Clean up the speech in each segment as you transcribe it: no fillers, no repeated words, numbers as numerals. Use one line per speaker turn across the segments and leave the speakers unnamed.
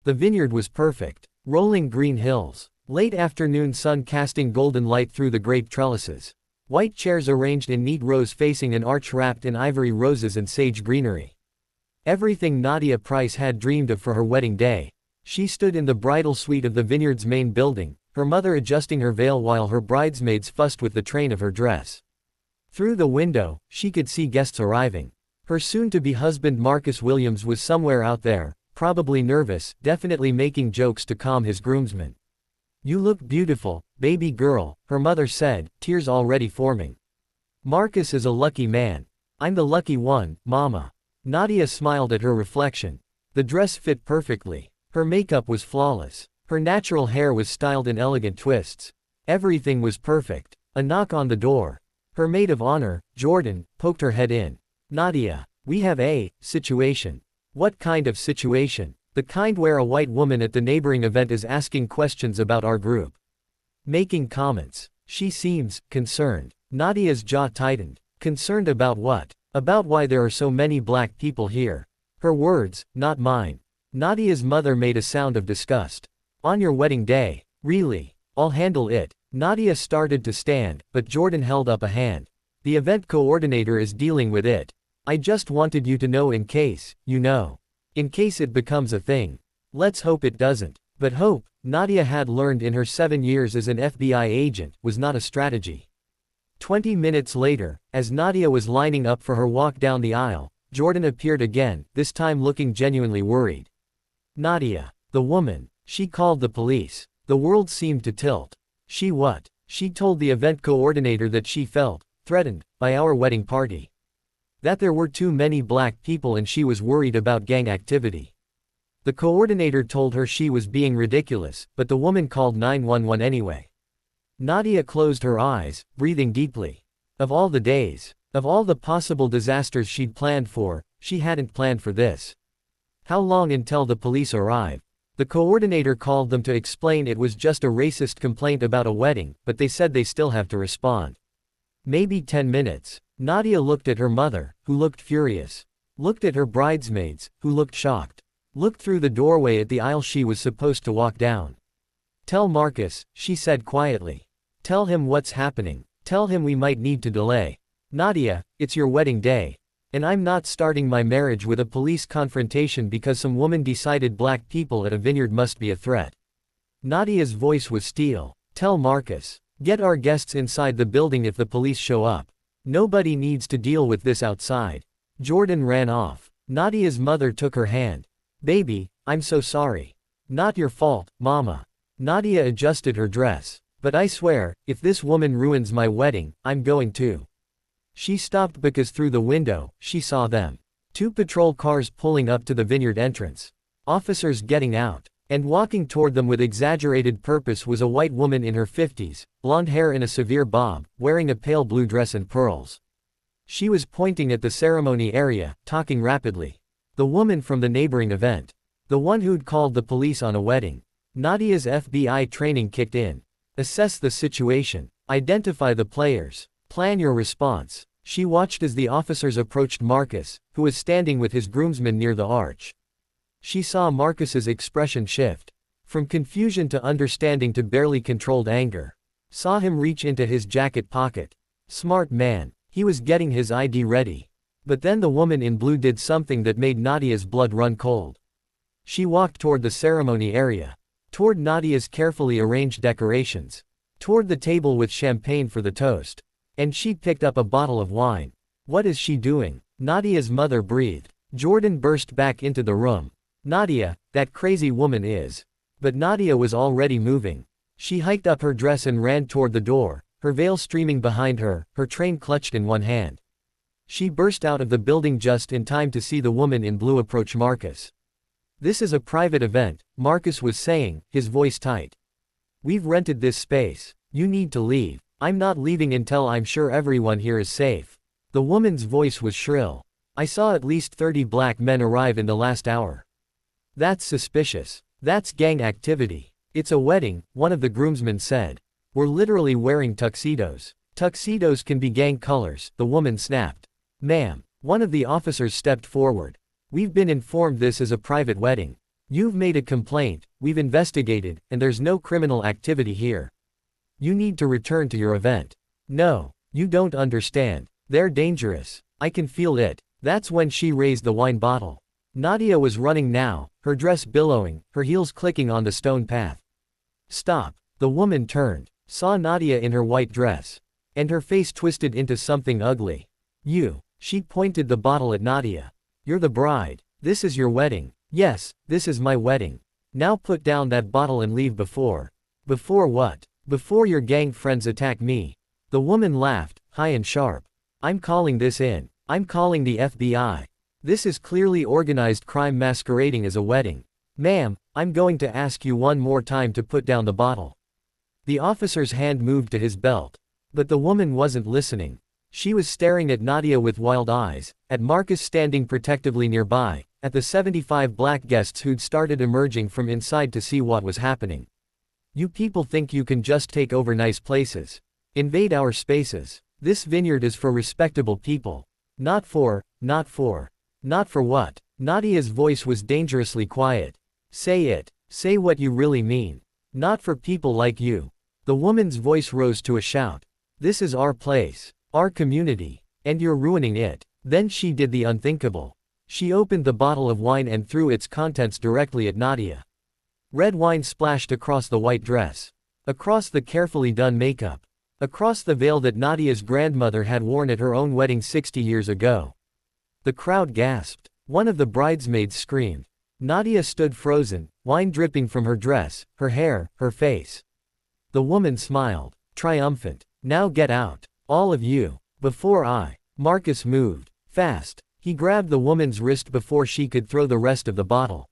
The vineyard was perfect. Rolling green hills. Late afternoon sun casting golden light through the grape trellises. White chairs arranged in neat rows facing an arch wrapped in ivory roses and sage greenery. Everything Nadia Price had dreamed of for her wedding day. She stood in the bridal suite of the vineyard's main building, her mother adjusting her veil while her bridesmaids fussed with the train of her dress. Through the window, she could see guests arriving. Her soon-to-be husband Marcus Williams was somewhere out there, probably nervous, definitely making jokes to calm his groomsmen. "You look beautiful, baby girl," her mother said, tears already forming. "Marcus is a lucky man. I'm the lucky one, Mama." Nadia smiled at her reflection. The dress fit perfectly. Her makeup was flawless. Her natural hair was styled in elegant twists. Everything was perfect. A knock on the door. Her maid of honor, Jordan, poked her head in. "Nadia, we have a situation." "What kind of situation?" "The kind where a white woman at the neighboring event is asking questions about our group. Making comments. She seems concerned." Nadia's jaw tightened. Concerned about what? About why there are so many black people here. Her words, not mine. Nadia's mother made a sound of disgust. "On your wedding day? Really? I'll handle it." Nadia started to stand, but Jordan held up a hand. "The event coordinator is dealing with it. I just wanted you to know in case, in case it becomes a thing. Let's hope it doesn't." But hope, Nadia had learned in her 7 years as an FBI agent, was not a strategy. 20 minutes later, as Nadia was lining up for her walk down the aisle, Jordan appeared again, this time looking genuinely worried. "Nadia. The woman. She called the police." The world seemed to tilt. "She what?" "She told the event coordinator that she felt threatened by our wedding party. That there were too many black people and she was worried about gang activity. The coordinator told her she was being ridiculous, but the woman called 911 anyway." Nadia closed her eyes, breathing deeply. Of all the days, of all the possible disasters she'd planned for, she hadn't planned for this. How long until the police arrived? The coordinator called them to explain it was just a racist complaint about a wedding, but they said they still have to respond. Maybe 10 minutes. Nadia looked at her mother, who looked furious. Looked at her bridesmaids, who looked shocked. Looked through the doorway at the aisle she was supposed to walk down. "Tell Marcus," she said quietly. "Tell him what's happening. Tell him we might need to delay. Nadia, it's your wedding day. And I'm not starting my marriage with a police confrontation because some woman decided black people at a vineyard must be a threat." Nadia's voice was steel. "Tell Marcus. Get our guests inside the building if the police show up. Nobody needs to deal with this outside." Jordan ran off. Nadia's mother took her hand. "Baby, I'm so sorry. Not your fault, Mama." Nadia adjusted her dress. "But I swear, if this woman ruins my wedding, I'm going to." She stopped because through the window, she saw them. 2 patrol cars pulling up to the vineyard entrance. Officers getting out. And walking toward them with exaggerated purpose was a white woman in her 50s, blonde hair in a severe bob, wearing a pale blue dress and pearls. She was pointing at the ceremony area, talking rapidly. The woman from the neighboring event. The one who'd called the police on a wedding. Nadia's FBI training kicked in. Assess the situation. Identify the players. Plan your response. She watched as the officers approached Marcus, who was standing with his groomsmen near the arch. She saw Marcus's expression shift. From confusion to understanding to barely controlled anger. Saw him reach into his jacket pocket. Smart man. He was getting his ID ready. But then the woman in blue did something that made Nadia's blood run cold. She walked toward the ceremony area. Toward Nadia's carefully arranged decorations. Toward the table with champagne for the toast. And she picked up a bottle of wine. "What is she doing?" Nadia's mother breathed. Jordan burst back into the room. "Nadia, that crazy woman is." But Nadia was already moving. She hiked up her dress and ran toward the door, her veil streaming behind her, her train clutched in one hand. She burst out of the building just in time to see the woman in blue approach Marcus. "This is a private event," Marcus was saying, his voice tight. "We've rented this space. You need to leave." "I'm not leaving until I'm sure everyone here is safe." The woman's voice was shrill. "I saw at least 30 black men arrive in the last hour. That's suspicious. That's gang activity." "It's a wedding," one of the groomsmen said. "We're literally wearing tuxedos." "Tuxedos can be gang colors," the woman snapped. "Ma'am." One of the officers stepped forward. "We've been informed this is a private wedding. You've made a complaint, we've investigated, and there's no criminal activity here. You need to return to your event. No, you don't understand. They're dangerous. I can feel it. That's when she raised the wine bottle. Nadia was running now, her dress billowing, her heels clicking on the stone path. Stop. The woman turned, saw Nadia in her white dress. And her face twisted into something ugly. You. She pointed the bottle at Nadia. You're the bride. This is your wedding. Yes, this is my wedding. Now put down that bottle and leave before. Before what? Before your gang friends attack me. The woman laughed, high and sharp. I'm calling this in. I'm calling the FBI. This is clearly organized crime masquerading as a wedding. Ma'am, I'm going to ask you one more time to put down the bottle. The officer's hand moved to his belt. But the woman wasn't listening. She was staring at Nadia with wild eyes, at Marcus standing protectively nearby, at the 75 black guests who'd started emerging from inside to see what was happening. You people think you can just take over nice places. Invade our spaces. This vineyard is for respectable people. Not for what? Nadia's voice was dangerously quiet. Say it. Say what you really mean. Not for people like you. The woman's voice rose to a shout. This is our place. Our community. And you're ruining it. Then she did the unthinkable. She opened the bottle of wine and threw its contents directly at Nadia. Red wine splashed across the white dress. Across the carefully done makeup. Across the veil that Nadia's grandmother had worn at her own wedding 60 years ago. The crowd gasped. One of the bridesmaids screamed. Nadia stood frozen, wine dripping from her dress, her hair, her face. The woman smiled, triumphant. Now get out. All of you. Before Marcus moved. Fast. He grabbed the woman's wrist before she could throw the rest of the bottle.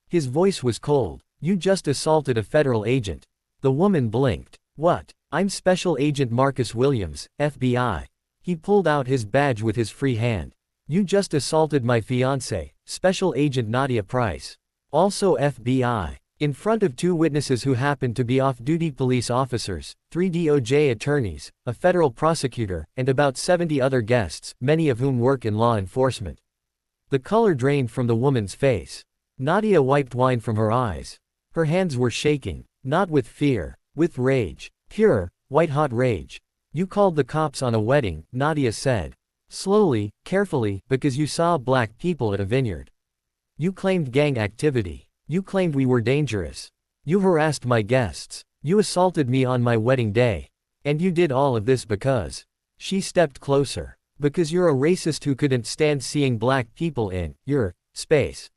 His voice was cold. You just assaulted a federal agent. The woman blinked. What? I'm Special Agent Marcus Williams, FBI. He pulled out his badge with his free hand. You just assaulted my fiancée, Special Agent Nadia Price. Also FBI. In front of 2 witnesses who happened to be off-duty police officers, 3 DOJ attorneys, a federal prosecutor, and about 70 other guests, many of whom work in law enforcement. The color drained from the woman's face. Nadia wiped wine from her eyes. Her hands were shaking, not with fear, with rage. Pure, white-hot rage. You called the cops on a wedding, Nadia said. Slowly, carefully, because you saw black people at a vineyard. You claimed gang activity. You claimed we were dangerous. You harassed my guests. You assaulted me on my wedding day. And you did all of this because. She stepped closer. Because you're a racist who couldn't stand seeing black people in your space.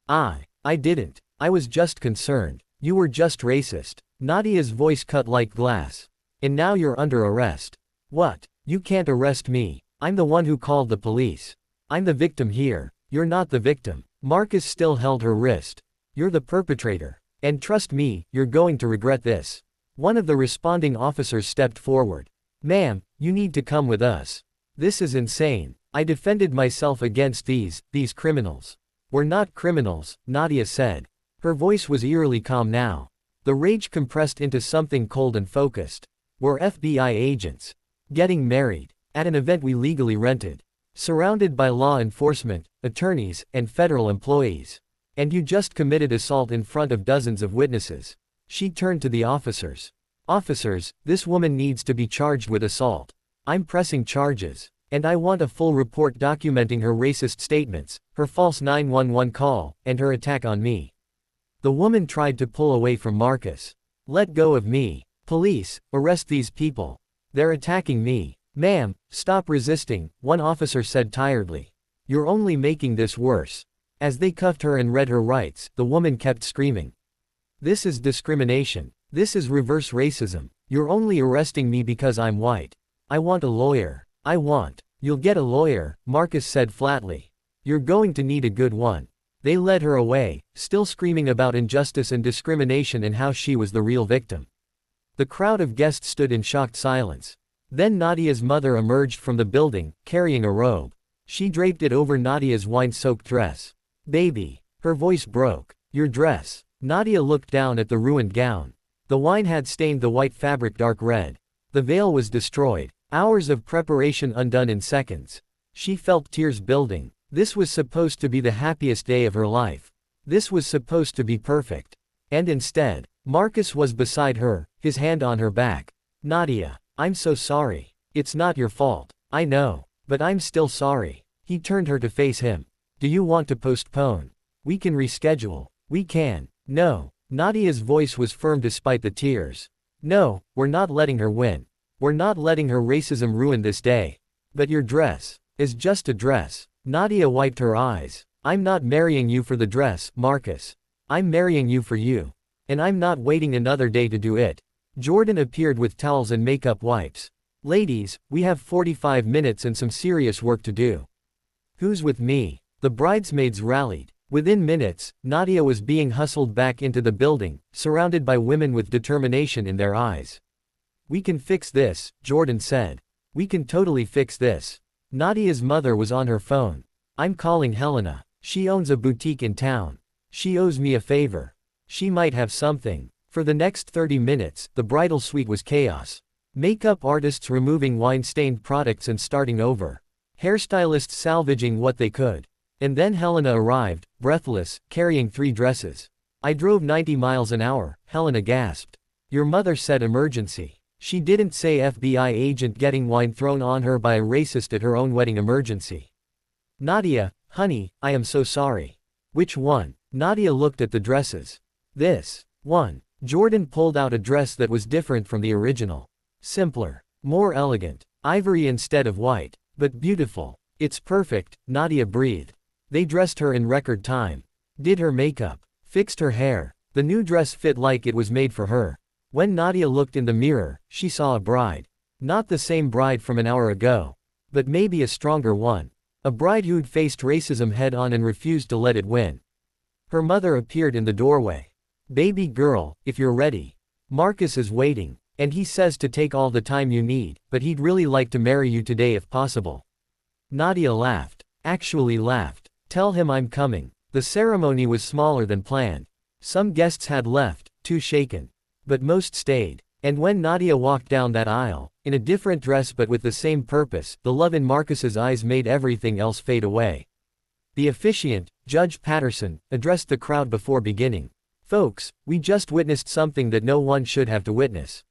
I didn't. I was just concerned. You were just racist. Nadia's voice cut like glass. And now you're under arrest. What? You can't arrest me. I'm the one who called the police. I'm the victim here. You're not the victim. Marcus still held her wrist. You're the perpetrator. And trust me, you're going to regret this. One of the responding officers stepped forward. Ma'am, you need to come with us. This is insane. I defended myself against these criminals. We're not criminals, Nadia said. Her voice was eerily calm now. The rage compressed into something cold and focused. We're FBI agents. Getting married. At an event we legally rented. Surrounded by law enforcement, attorneys, and federal employees. And you just committed assault in front of dozens of witnesses. She turned to the officers. Officers, this woman needs to be charged with assault. I'm pressing charges. And I want a full report documenting her racist statements, her false 911 call, and her attack on me. The woman tried to pull away from Marcus. Let go of me. Police, arrest these people. They're attacking me. Ma'am, stop resisting, one officer said tiredly. You're only making this worse. As they cuffed her and read her rights, the woman kept screaming. This is discrimination. This is reverse racism. You're only arresting me because I'm white. I want a lawyer. You'll get a lawyer, Marcus said flatly. You're going to need a good one. They led her away, still screaming about injustice and discrimination and how she was the real victim. The crowd of guests stood in shocked silence. Then Nadia's mother emerged from the building, carrying a robe. She draped it over Nadia's wine-soaked dress. Baby. Her voice broke. Your dress. Nadia looked down at the ruined gown. The wine had stained the white fabric dark red. The veil was destroyed. Hours of preparation undone in seconds. She felt tears building. This was supposed to be the happiest day of her life. This was supposed to be perfect. And instead, Marcus was beside her, his hand on her back. Nadia, I'm so sorry. It's not your fault. I know. But I'm still sorry. He turned her to face him. Do you want to postpone? We can reschedule. We can. No. Nadia's voice was firm despite the tears. No, we're not letting her win. We're not letting her racism ruin this day. But your dress is just a dress. Nadia wiped her eyes. I'm not marrying you for the dress, Marcus. I'm marrying you for you. And I'm not waiting another day to do it. Jordan appeared with towels and makeup wipes. Ladies, we have 45 minutes and some serious work to do. Who's with me? The bridesmaids rallied. Within minutes, Nadia was being hustled back into the building, surrounded by women with determination in their eyes. We can fix this, Jordan said. We can totally fix this. Nadia's mother was on her phone. I'm calling Helena. She owns a boutique in town. She owes me a favor. She might have something. For the next 30 minutes, the bridal suite was chaos. Makeup artists removing wine-stained products and starting over. Hairstylists salvaging what they could. And then Helena arrived, breathless, carrying 3 dresses. I drove 90 miles an hour, Helena gasped. Your mother said emergency. She didn't say FBI agent getting wine thrown on her by a racist at her own wedding emergency. Nadia, honey, I am so sorry. Which one? Nadia looked at the dresses. This one. Jordan pulled out a dress that was different from the original. Simpler. More elegant. Ivory instead of white. But beautiful. It's perfect, Nadia breathed. They dressed her in record time. Did her makeup. Fixed her hair. The new dress fit like it was made for her. When Nadia looked in the mirror, she saw a bride. Not the same bride from an hour ago. But maybe a stronger one. A bride who'd faced racism head-on and refused to let it win. Her mother appeared in the doorway. Baby girl, if you're ready. Marcus is waiting. And he says to take all the time you need, but he'd really like to marry you today if possible. Nadia laughed. Actually laughed. Tell him I'm coming. The ceremony was smaller than planned. Some guests had left, too shaken. But most stayed. And when Nadia walked down that aisle, in a different dress but with the same purpose, the love in Marcus's eyes made everything else fade away. The officiant, Judge Patterson, addressed the crowd before beginning. Folks, we just witnessed something that no one should have to witness.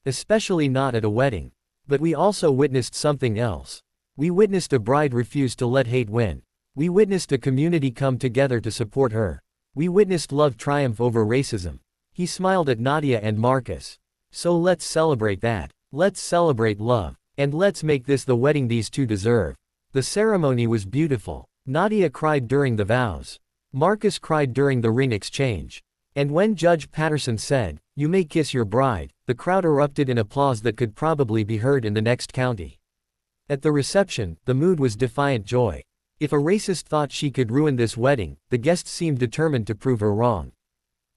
Especially not at a wedding. But we also witnessed something else. We witnessed a bride refuse to let hate win. We witnessed a community come together to support her. We witnessed love triumph over racism. He smiled at Nadia and Marcus. So let's celebrate that. Let's celebrate love. And let's make this the wedding these two deserve. The ceremony was beautiful. Nadia cried during the vows. Marcus cried during the ring exchange. And when Judge Patterson said, "You may kiss your bride," the crowd erupted in applause that could probably be heard in the next county. At the reception, the mood was defiant joy. If a racist thought she could ruin this wedding, the guests seemed determined to prove her wrong.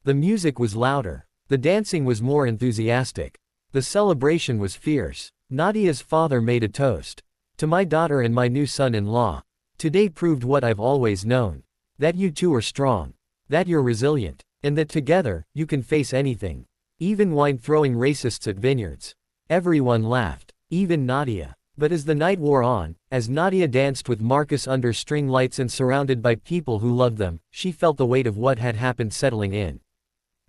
The music was louder. The dancing was more enthusiastic. The celebration was fierce. Nadia's father made a toast. To my daughter and my new son-in-law. Today proved what I've always known. That you two are strong. That you're resilient. And that together, you can face anything. Even wine-throwing racists at vineyards. Everyone laughed. Even Nadia. But as the night wore on, as Nadia danced with Marcus under string lights and surrounded by people who loved them, she felt the weight of what had happened settling in.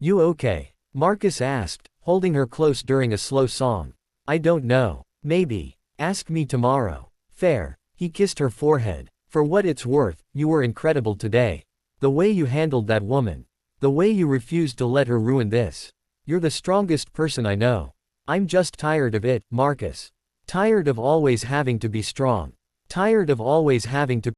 You okay? Marcus asked, holding her close during a slow song. I don't know. Maybe. Ask me tomorrow. Fair. He kissed her forehead. For what it's worth, you were incredible today. The way you handled that woman. The way you refused to let her ruin this. You're the strongest person I know. I'm just tired of it, Marcus. Tired of always having to be strong. Tired of always having to